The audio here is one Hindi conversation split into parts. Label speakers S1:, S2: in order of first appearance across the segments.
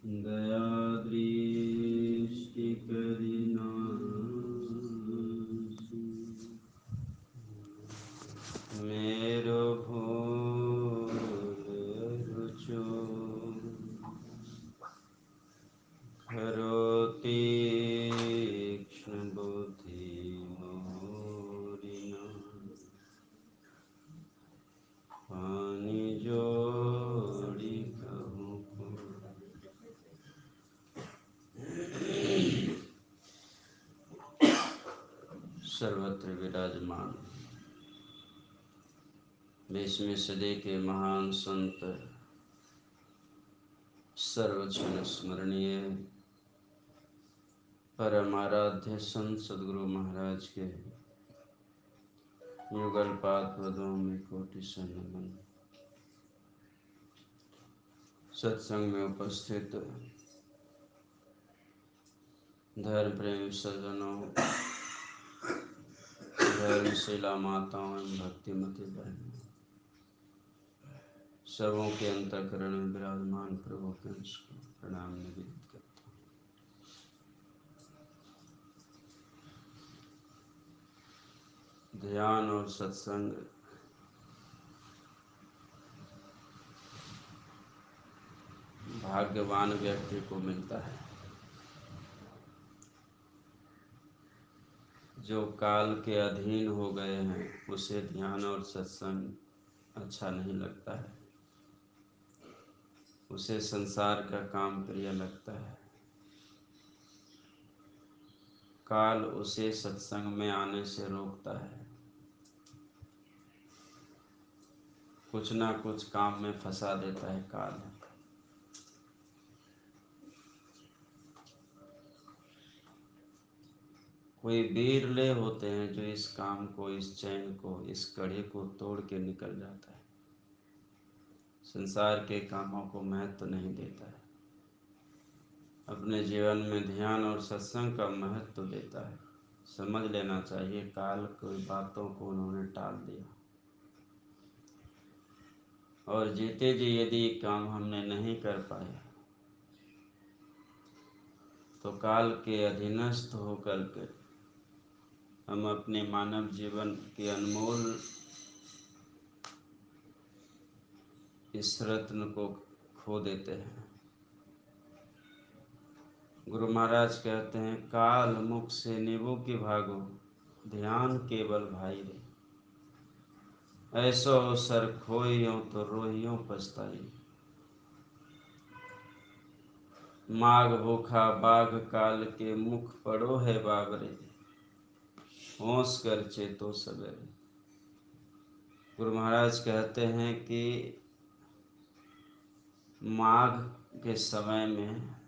S1: दया दृष्टि करि नासु, मेरो भूल रुचो करोति तीक्ष्ण बुद्धि मोरिना, पानी जोड़ी कहूँ को सर्वत्र विराजमान 20वीं सदी के महान संत सर्वक्षण स्मरणीय परम आराध्य संत सद्गुरु महाराज के युगल पाद पदों में कोटि नमन। सत्संग में उपस्थित धर्म प्रेम सज्जनों, धर्मशिला माताओं एवं भक्तिमती बहनों, सबों के अंतःकरण में विराजमान प्रभु के अंश को प्रणाम निवेदित करता हूँ। ध्यान और सत्संग भाग्यवान व्यक्ति को मिलता है जो काल के अधीन हो गए हैं। उसे ध्यान और सत्संग अच्छा नहीं लगता है, उसे संसार का काम प्रिय लगता है। काल उसे सत्संग में आने से रोकता है, कुछ ना कुछ काम में फंसा देता है काल। कोई वीरले होते हैं जो इस काम को, इस चैन को, इस कड़ी को तोड़ के निकल जाता है, संसार के कामों को महत्व नहीं देता है, अपने जीवन में ध्यान और सत्संग का महत्व देता है। समझ लेना चाहिए काल कोई बातों को उन्होंने टाल दिया, और जीते जी यदि काम हमने नहीं कर पाए तो काल के अधीनस्थ होकर के हम अपने मानव जीवन के अनमोल इस रत्न को खो देते हैं। गुरु महाराज कहते हैं, काल मुख से निबो की भागो, ध्यान केवल भाई रे। ऐसो अवसर खोइयो तो रोइयो पछताई, माघ भूखा बाघ काल के मुख पड़ो है बाबरे, होश कर चेतो सवेरे। गुरु महाराज कहते हैं कि माघ के समय में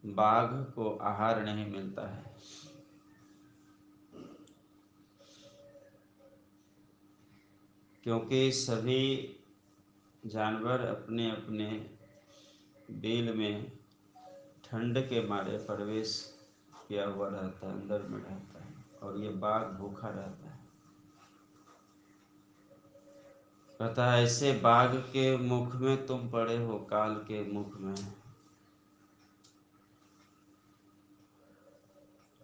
S1: बाघ को आहार नहीं मिलता है, क्योंकि सभी जानवर अपने अपने बिल में ठंड के मारे प्रवेश किया हुआ रहता है, अंदर में रहता है, और ये बाघ भूखा रहता है। कहता है, ऐसे बाघ के मुख में तुम पड़े हो, काल के मुख में।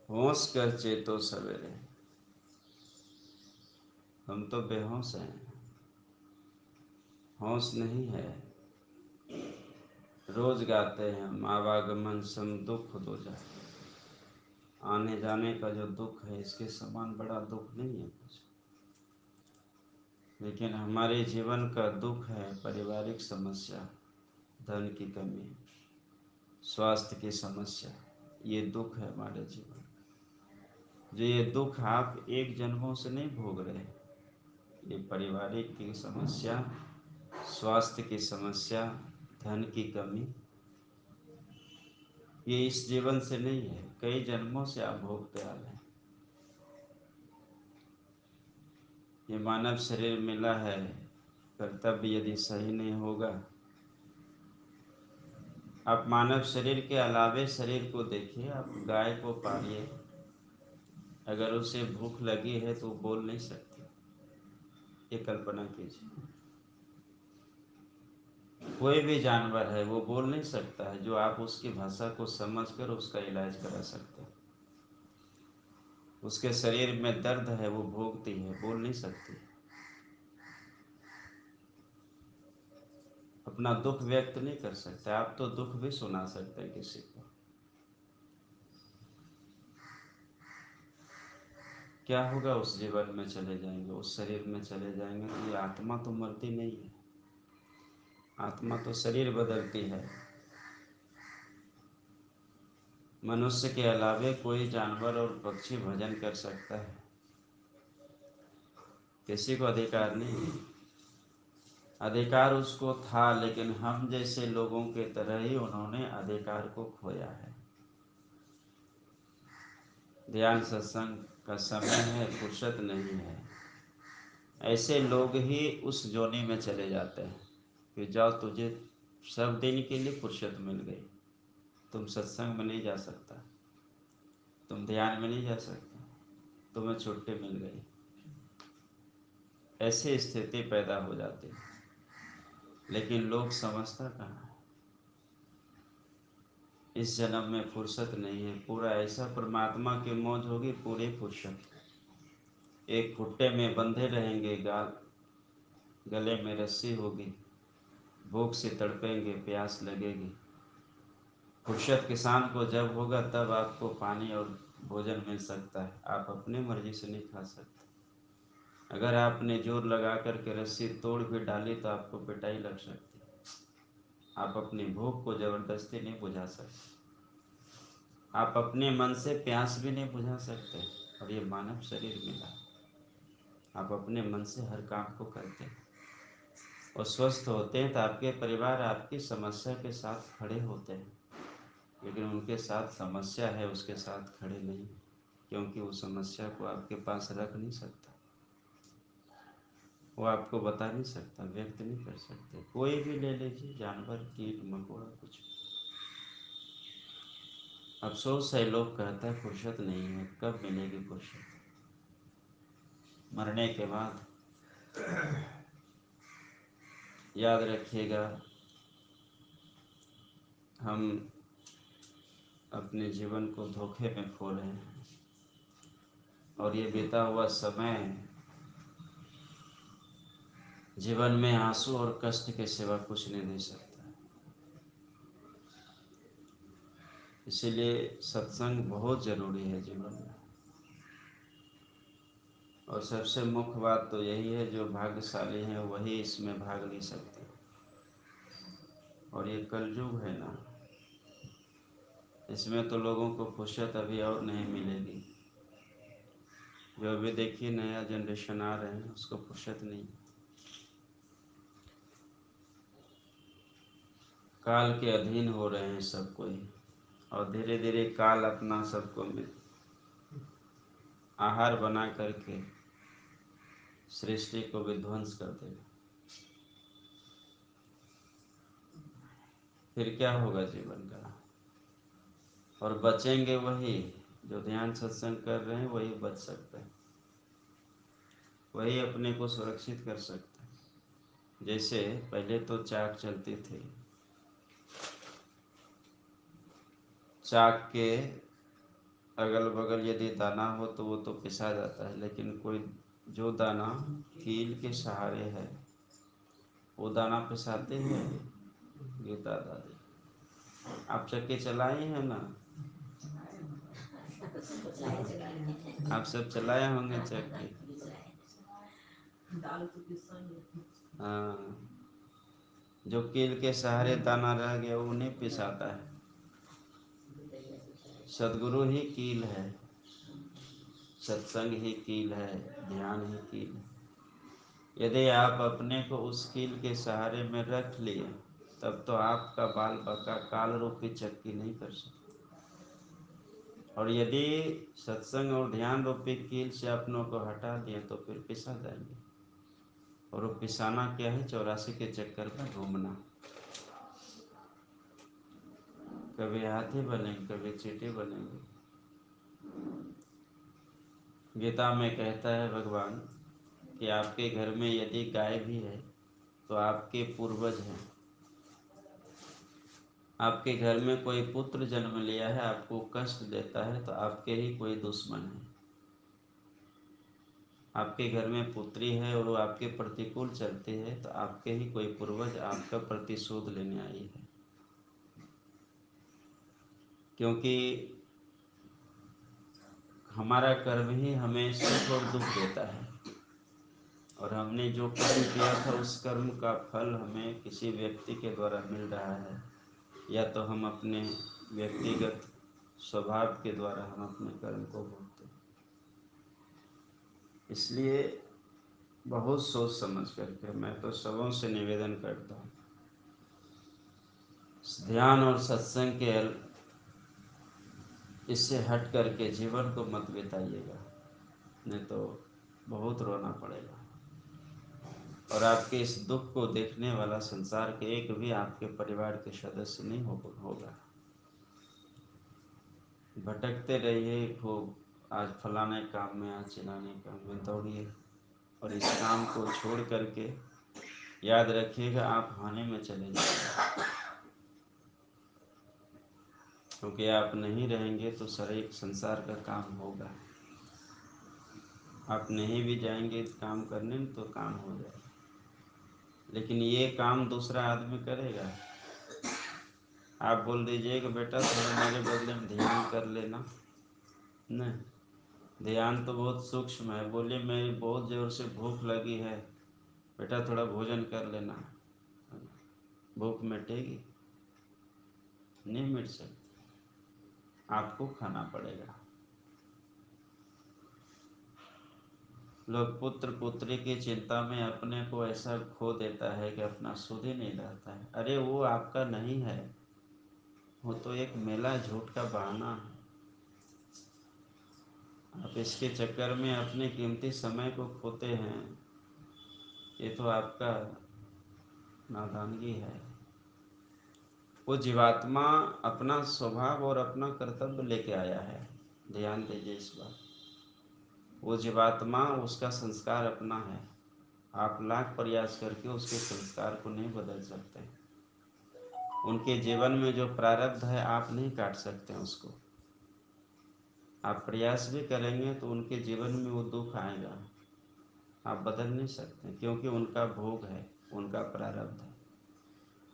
S1: होश कर चेतो सवेरे। हम तो बेहोश हैं, होश नहीं है। रोज गाते हैं, आवागमन सम दुख दो जाए। आने जाने का जो दुख है, इसके समान बड़ा दुख नहीं है कुछ। लेकिन हमारे जीवन का दुख है पारिवारिक समस्या, धन की कमी, स्वास्थ्य की समस्या। ये दुख है हमारे जीवन का। जो ये दुख आप एक जन्मों से नहीं भोग रहे। ये पारिवारिक की समस्या, स्वास्थ्य की समस्या, धन की कमी, ये इस जीवन से नहीं है, कई जन्मों से आप भोगते आ रहे हैं। ये मानव शरीर मिला है, कर्तव्य यदि सही नहीं होगा। आप मानव शरीर के अलावे शरीर को देखिए, आप गाय को पालिए, अगर उसे भूख लगी है तो वो बोल नहीं सकती। ये कल्पना कीजिए। कोई भी जानवर है वो बोल नहीं सकता है, जो आप उसकी भाषा को समझ कर उसका इलाज करा सकते हैं। उसके शरीर में दर्द है, वो भोगती है, बोल नहीं सकती, अपना दुख व्यक्त नहीं कर सकते। आप तो दुख भी सुना सकते हैं किसी को। क्या होगा? उस जीवन में चले जाएंगे, उस शरीर में चले जाएंगे, तो ये आत्मा तो मरती नहीं है, आत्मा तो शरीर बदलती है। मनुष्य के अलावे कोई जानवर और पक्षी भजन कर सकता है? किसी को अधिकार नहीं है। अधिकार उसको था, लेकिन हम जैसे लोगों के तरह ही उन्होंने अधिकार को खोया है। ध्यान सत्संग का समय है, फुर्सत नहीं है, ऐसे लोग ही उस जोनी में चले जाते हैं कि जाओ, तुझे सब दिन के लिए फुर्सत मिल गई, तुम सत्संग में नहीं जा सकता, तुम ध्यान में नहीं जा सकते, तुम्हें छुट्टी मिल गई। ऐसी स्थिति पैदा हो जाती है, लेकिन लोग समझता कहाँ है। इस जन्म में फुर्सत नहीं है, पूरा ऐसा परमात्मा की मौज होगी, पूरी फुर्सत। एक खुट्टे में बंधे रहेंगे, गले में रस्सी होगी, भूख से तड़पेंगे, प्यास लगेगी। फुर्सत किसान को जब होगा तब आपको पानी और भोजन मिल सकता है, आप अपनी मर्जी से नहीं खा सकते। अगर आपने जोर लगा करके रस्सी तोड़ भी डाली तो आपको पिटाई लग सकती है। आप अपनी भूख को जबरदस्ती नहीं बुझा सकते, आप अपने मन से प्यास भी नहीं बुझा सकते। और ये मानव शरीर मिला, आप अपने मन से हर काम को करते हैं और स्वस्थ होते हैं, तो आपके परिवार आपकी समस्या के साथ खड़े होते हैं। लेकिन उनके साथ समस्या है, उसके साथ खड़े नहीं, क्योंकि वो समस्या को आपके पास रख नहीं सकता, वो आपको बता नहीं सकता, व्यक्त नहीं कर सकते। कोई भी ले लीजिए, जानवर, कीट मकोड़ा, कुछ। अफसोस है, लोग कहता है फुर्सत नहीं है। कब मिलेगी फुर्सत? मरने के बाद। याद रखिएगा, हम अपने जीवन को धोखे में खो रहे हैं, और ये बीता हुआ समय जीवन में आंसू और कष्ट के सिवा कुछ नहीं दे सकता। इसीलिए सत्संग बहुत जरूरी है जीवन में। और सबसे मुख्य बात तो यही है, जो भाग्यशाली हैं वही इसमें भाग ले सकते हैं। और ये कलयुग है ना, इसमें तो लोगों को फुर्सत अभी और नहीं मिलेगी। जो अभी देखिए नया जनरेशन आ रहे हैं, उसको फुर्सत नहीं। काल के अधीन हो रहे हैं सब कोई, और धीरे धीरे काल अपना सबको में आहार बना करके सृष्टि को विध्वंस कर देगा। फिर क्या होगा जीवन का? और बचेंगे वही जो ध्यान सत्संग कर रहे हैं, वही बच सकते हैं, वही अपने को सुरक्षित कर सकते हैं। जैसे पहले तो चाक चलती थी, चाक के अगल बगल यदि दाना हो तो वो तो पिसा जाता है, लेकिन कोई जो दाना कील के सहारे है, वो दाना पिसाते हैं। गीता दादी, आप चक्के चलाए हैं ना? आप सब चलाए होंगे चक्के। हाँ, जो कील के सहारे दाना रह गया वो नहीं पिसाता है। सदगुरु ही कील है, सत्संग ही कील है, ध्यान ही कील है। यदि आप अपने को उस कील के सहारे में रख लिए, तब तो आपका बाल बका काल रूपी चक्की नहीं कर सकता। और यदि सत्संग और ध्यान रूपी कील से अपनों को हटा दिए तो फिर पिसा जाएंगे। और वो पिसाना क्या है? 84 के चक्कर में घूमना। कभी हाथी बनेंगे, कभी चींटी बनेंगे। गीता में कहता है भगवान कि आपके घर में यदि गाय भी है तो आपके पूर्वज हैं, आपके घर में कोई पुत्र जन्म लिया है, आपको कष्ट देता है, तो आपके ही कोई दुश्मन है। आपके घर में पुत्री है और वो आपके प्रतिकूल चलती है, तो आपके ही कोई पूर्वज आपका प्रतिशोध लेने आई है। क्योंकि हमारा कर्म ही हमें सुख और दुख देता है, और हमने जो कर्म किया था उस कर्म का फल हमें किसी व्यक्ति के द्वारा मिल रहा है, या तो हम अपने व्यक्तिगत स्वभाव के द्वारा हम अपने कर्म को भोगते हैं। इसलिए बहुत सोच समझ करके मैं तो सबों से निवेदन करता हूँ, ध्यान और सत्संग के इससे हट करके जीवन को मत बिताइएगा, नहीं तो बहुत रोना पड़ेगा। और आपके इस दुख को देखने वाला संसार के एक भी आपके परिवार के सदस्य नहीं होगा। भटकते रहिए खूब, आज फलाने काम में, आज चिल्लाने काम में दौड़िए, और इस काम को छोड़ करके याद रखिएगा आप हानि में चले जाएंगे। क्योंकि आप नहीं रहेंगे तो सारे एक संसार का काम होगा, आप नहीं भी जाएंगे काम करने तो काम हो जाएगा। लेकिन ये काम दूसरा आदमी करेगा। आप बोल दीजिएगा बेटा थोड़ा मेरे बदले में ध्यान कर लेना, नहीं, ध्यान तो बहुत सूक्ष्म है। बोलिए मेरी बहुत जोर से भूख लगी है, बेटा थोड़ा भोजन कर लेना, भूख मिटेगी? नहीं मिट सकती, आपको खाना पड़ेगा। लोग पुत्र पुत्री की चिंता में अपने को ऐसा खो देता है कि अपना सुध ही नहीं रहता है। अरे वो आपका नहीं है, वो तो एक मेला झूठ का बहाना है। आप इसके चक्कर में अपने कीमती समय को खोते हैं, ये तो आपका नादानगी है। वो जीवात्मा अपना स्वभाव और अपना कर्तव्य लेके आया है, ध्यान दीजिए इस बात। वो जीवात्मा, उसका संस्कार अपना है, आप लाख प्रयास करके उसके संस्कार को नहीं बदल सकते। उनके जीवन में जो प्रारब्ध है आप नहीं काट सकते उसको। आप प्रयास भी करेंगे तो उनके जीवन में वो दुख आएगा, आप बदल नहीं सकते, क्योंकि उनका भोग है, उनका प्रारब्ध है।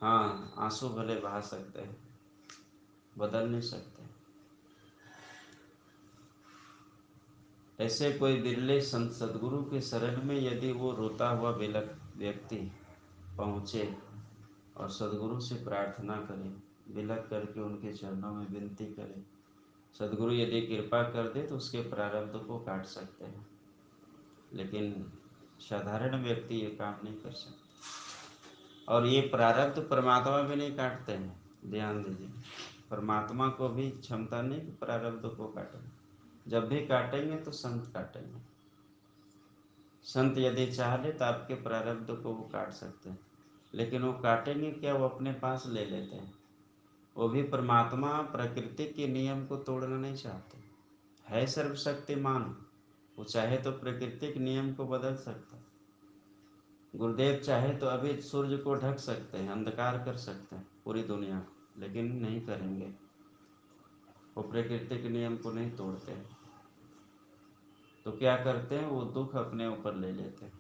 S1: हाँ, आंसू भले बहा सकते हैं, बदल नहीं सकते। ऐसे कोई बिरले संत सदगुरु के शरण में यदि वो रोता हुआ बेलक व्यक्ति पहुँचे और सदगुरु से प्रार्थना करे, बिलक करके उनके चरणों में विनती करे, सदगुरु यदि कृपा कर दे तो उसके प्रारब्ध को काट सकते हैं। लेकिन साधारण व्यक्ति ये काम नहीं कर सकते, और ये प्रारब्ध परमात्मा भी नहीं काटते हैं। ध्यान दीजिए, परमात्मा को भी क्षमता नहीं कि प्रारब्ध को काटें। जब भी काटेंगे तो संत काटेंगे। संत यदि चाह ले तो आपके प्रारब्ध को वो काट सकते हैं, लेकिन वो काटेंगे क्या, वो अपने पास ले लेते हैं। वो भी परमात्मा प्रकृति के नियम को तोड़ना नहीं चाहते, है सर्वशक्तिमान, वो चाहे तो प्रकृति के नियम को बदल सकता है। गुरुदेव चाहे तो अभी सूर्य को ढक सकते हैं, अंधकार कर सकते हैं पूरी दुनिया को, लेकिन नहीं करेंगे। वो प्रकृति के नियम को नहीं तोड़ते हैं। तो क्या करते हैं, वो दुख अपने ऊपर ले लेते हैं,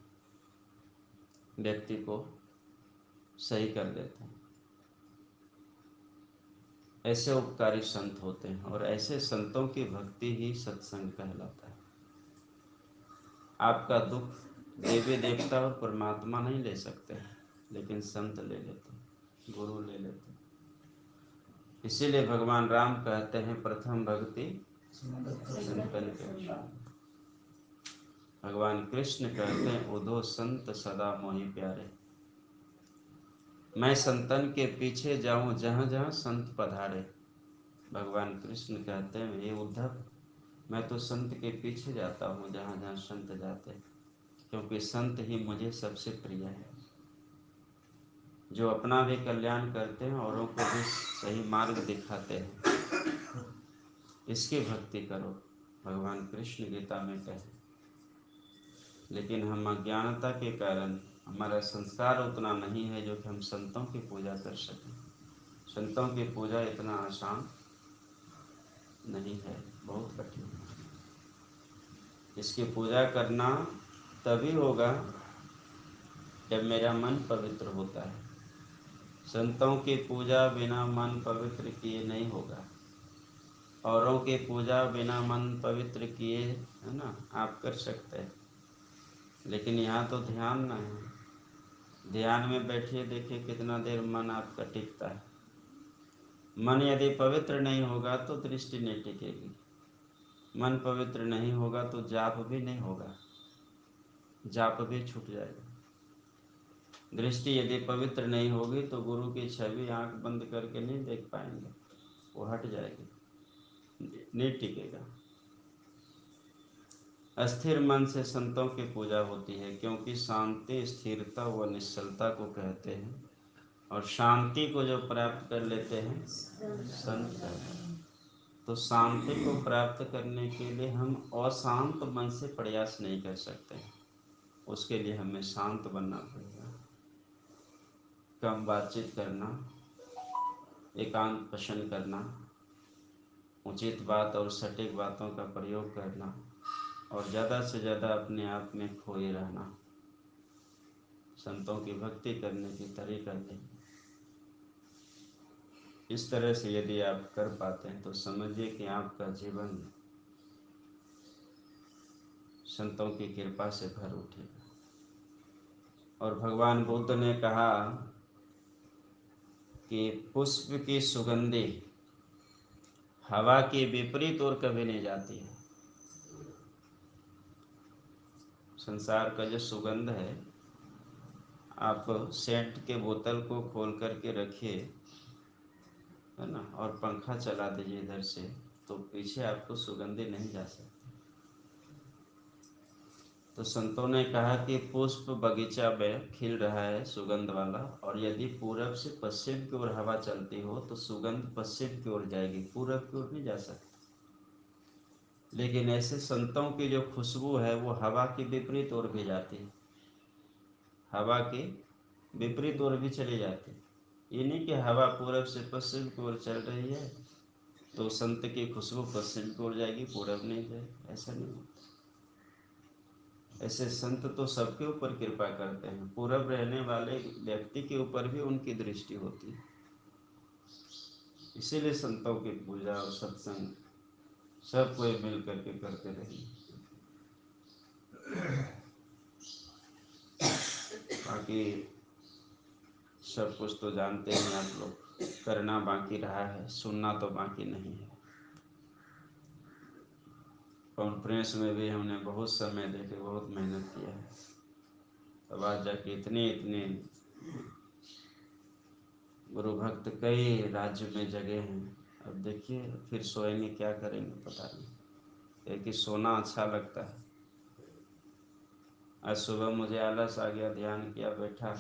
S1: व्यक्ति को सही कर देते हैं। ऐसे उपकारी संत होते हैं, और ऐसे संतों की भक्ति ही सत्संग कहलाता है। आपका दुख देवी देवता और परमात्मा नहीं ले सकते हैं, लेकिन संत ले लेते हैं, गुरु ले लेते हैं। इसीलिए भगवान राम कहते हैं प्रथम भक्ति संतन के। भगवान कृष्ण कहते हैं उधो संत सदा मोहि प्यारे, मैं संतन के पीछे जाऊं जहां जहां संत पधारे। भगवान कृष्ण कहते हैं ये उद्धव, मैं तो संत के पीछे जाता हूँ जहाँ जहाँ संत जाते, क्योंकि संत ही मुझे सबसे प्रिय है, जो अपना भी कल्याण करते हैं औरों को भी सही मार्ग दिखाते हैं। इसकी भक्ति करो, भगवान कृष्ण गीता में कहे। लेकिन हम अज्ञानता के कारण हमारा संस्कार उतना नहीं है जो कि हम संतों की पूजा कर सकें। संतों की पूजा इतना आसान नहीं है, बहुत कठिन है। इसकी पूजा करना तभी होगा जब मेरा मन पवित्र होता है। संतों की पूजा बिना मन पवित्र किए नहीं होगा। औरों की पूजा बिना मन पवित्र किए, है ना, आप कर सकते हैं, लेकिन यहाँ तो ध्यान ना है। ध्यान में बैठिए, देखिए कितना देर मन आपका टिकता है। मन यदि पवित्र नहीं होगा तो दृष्टि नहीं टिकेगी। मन पवित्र नहीं होगा तो जाप भी नहीं होगा, जाप भी छूट जाएगा। दृष्टि यदि पवित्र नहीं होगी तो गुरु की छवि आंख बंद करके नहीं देख पाएंगे, वो हट जाएगी, नहीं टिकेगा। अस्थिर मन से संतों की पूजा होती है, क्योंकि शांति स्थिरता व निश्चलता को कहते हैं, और शांति को जो प्राप्त कर लेते हैं संत कहते हैं। तो शांति को प्राप्त करने के लिए हम अशांत मन से प्रयास नहीं कर सकते, उसके लिए हमें शांत बनना पड़ेगा। कम बातचीत करना, एकांत पसंद करना, उचित बात और सटीक बातों का प्रयोग करना, और ज़्यादा से ज़्यादा अपने आप में खोए रहना, संतों की भक्ति करने की तरीका यही। इस तरह से यदि आप कर पाते हैं तो समझिए कि आपका जीवन संतों की कृपा से भर उठेगा। और भगवान बुद्ध ने कहा कि पुष्प की सुगंधी हवा के विपरीत और कभी नहीं जाती है। संसार का जो सुगंध है, आप सेंट के बोतल को खोल करके रखिए, है ना, और पंखा चला दीजिए इधर से, तो पीछे आपको सुगंधी नहीं जा सकती। तो संतों ने कहा कि पुष्प बगीचा में खिल रहा है सुगंध वाला, और यदि पूरब से पश्चिम की ओर हवा चलती हो तो सुगंध पश्चिम की ओर जाएगी, पूरब की ओर नहीं जा सकती। लेकिन ऐसे संतों की जो खुशबू है वो हवा की विपरीत ओर भी जाती है, हवा की विपरीत ओर भी चली जाती है। ये नहीं कि हवा पूरब से पश्चिम की ओर चल रही है तो संत की खुशबू पश्चिम की ओर जाएगी, पूरब नहीं जाएगी, ऐसा नहीं होता। ऐसे संत तो सबके ऊपर कृपा करते हैं, पूरब रहने वाले व्यक्ति के ऊपर भी उनकी दृष्टि होती है। इसीलिए संतों की पूजा और सत्संग सब कोई मिल करके करते रहिए। बाकी सब कुछ तो जानते हैं आप लोग, करना बाकी रहा है, सुनना तो बाकी नहीं है। कॉन्फ्रेंस में भी हमने बहुत समय देके बहुत मेहनत किया है, अब आज जाके इतने इतने गुरु भक्त कई राज्य में जगह हैं। अब देखिए फिर सोएंगे क्या करेंगे पता नहीं, एक ही सोना अच्छा लगता है। आज सुबह मुझे आलस आ गया, ध्यान किया, बैठा,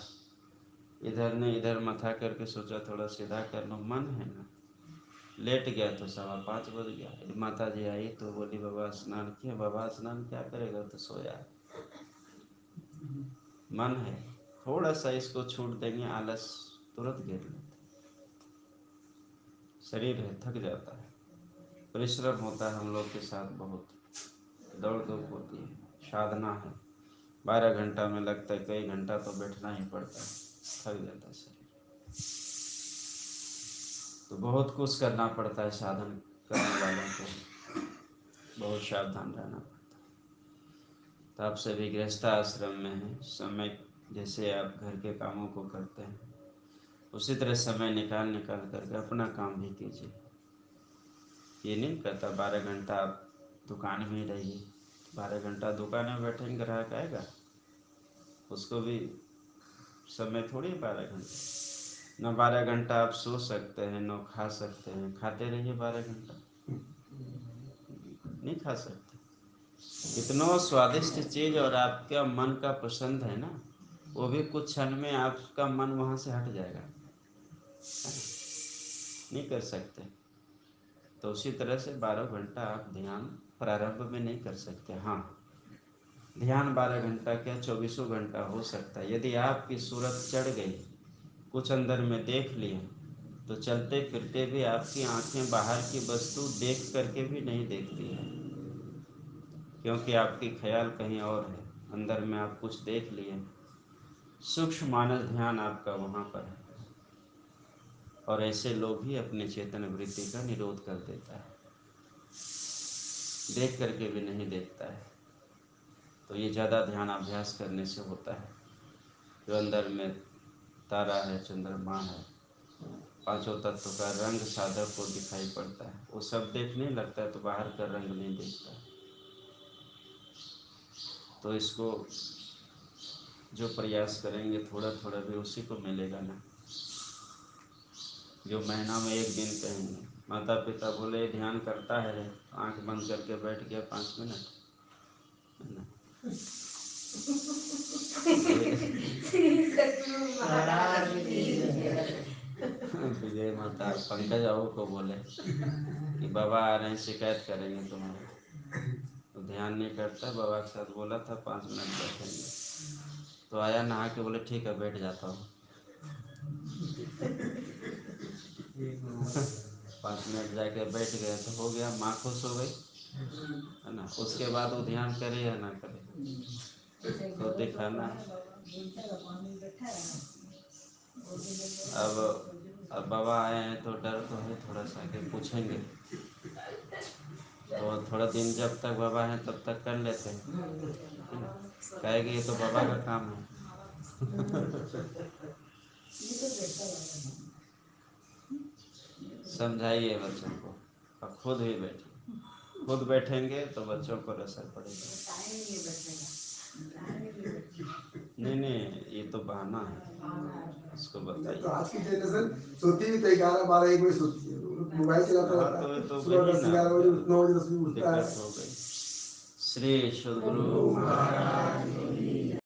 S1: इधर नहीं इधर मथा करके सोचा थोड़ा सीधा कर लो, मन है ना, लेट गया तो 5:15 बज गया। माता जी आई तो बोली बाबा स्नान किया, बाबा स्नान क्या करेगा, तो सोया। मन है, थोड़ा सा इसको छूट देंगे आलस तुरंत गिर लेता, शरीर है थक जाता है, परिश्रम होता है हम लोग के साथ, बहुत दौड़ धूप होती है, साधना है, 12 घंटा में लगता है कई घंटा तो बैठना ही पड़ता है, थक जाता है शरीर। तो बहुत कुछ करना पड़ता है साधन करने वालों को, बहुत सावधान रहना पड़ता है। तो आप सभी गृहस्थ आश्रम में हैं, समय जैसे आप घर के कामों को करते हैं उसी तरह समय निकाल करके अपना काम भी कीजिए। ये नहीं कहता 12 घंटा आप दुकान में ही रहिए, 12 घंटा दुकान में बैठेंगे ग्राहक आएगा, उसको भी समय थोड़ी 12 घंटा। न 12 घंटा आप सो सकते हैं, न खा सकते हैं, खाते रहिए 12 घंटा, नहीं खा सकते। इतना स्वादिष्ट चीज और आपका मन का पसंद है ना, वो भी कुछ क्षण में आपका मन वहाँ से हट जाएगा, नहीं कर सकते। तो उसी तरह से 12 घंटा आप ध्यान प्रारंभ में नहीं कर सकते। हाँ, ध्यान 12 घंटा क्या 24 घंटा हो सकता है, यदि आपकी सूरत चढ़ गई, कुछ अंदर में देख लिए, तो चलते फिरते भी आपकी आंखें बाहर की वस्तु देख करके भी नहीं देखती है, क्योंकि आपकी ख्याल कहीं और है, अंदर में आप कुछ देख लिए, सूक्ष्म मानस ध्यान आपका वहाँ पर है। और ऐसे लोग ही अपने चेतन वृत्ति का निरोध कर देता है, देख करके भी नहीं देखता है। तो ये ज़्यादा ध्यान अभ्यास करने से होता है। जो अंदर में तारा है, चंद्रमा है, पांचों तत्व का रंग साधक को दिखाई पड़ता है, वो सब देखने लगता है तो बाहर का रंग नहीं देखता। तो इसको जो प्रयास करेंगे थोड़ा थोड़ा भी उसी को मिलेगा ना। जो महीना में एक दिन कहेंगे, माता पिता बोले ध्यान करता है, आंख बंद करके बैठ गया 5 मिनट, है ना। विजय माता पंकज बाबू को बोले कि बाबा आ रहे हैं, शिकायत करेंगे तुम्हारे, तो ध्यान नहीं करता। बाबा के साथ बोला था 5 मिनट बैठेंगे, तो आया नहा के बोले ठीक है बैठ जाता हूँ। 5 मिनट जाके बैठ गए तो हो गया, माँ खुश हो गई, है ना। उसके बाद वो ध्यान करे या ना करे तो दिखाना है। अब बाबा आए हैं तो डर तो है थोड़ा सा कि पूछेंगे, तो थोड़ा दिन जब तक बाबा हैं तब तक कर लेते हैं, है ना। कहेगी ये तो बाबा का काम है। समझाइए बच्चों को, और खुद ही बैठिए। खुद बैठेंगे तो बच्चों पर असर पड़ेगा। नहीं नहीं, ये तो बहाना है, इसको बताइए।
S2: तो आज की जनरेशन सोती भी तो 11, 12, 1 बजे सोती है, मोबाइल चलाता
S1: हाँ
S2: रहता
S1: तो ये
S2: है,
S1: तो
S2: सुबह
S1: वही ना
S2: 10,
S1: हो
S2: 11
S1: गया,
S2: बजे 9 बजे 10 बजे उठता है।
S1: दिक्कत हो गई। श्री सद्गुरु महाराज।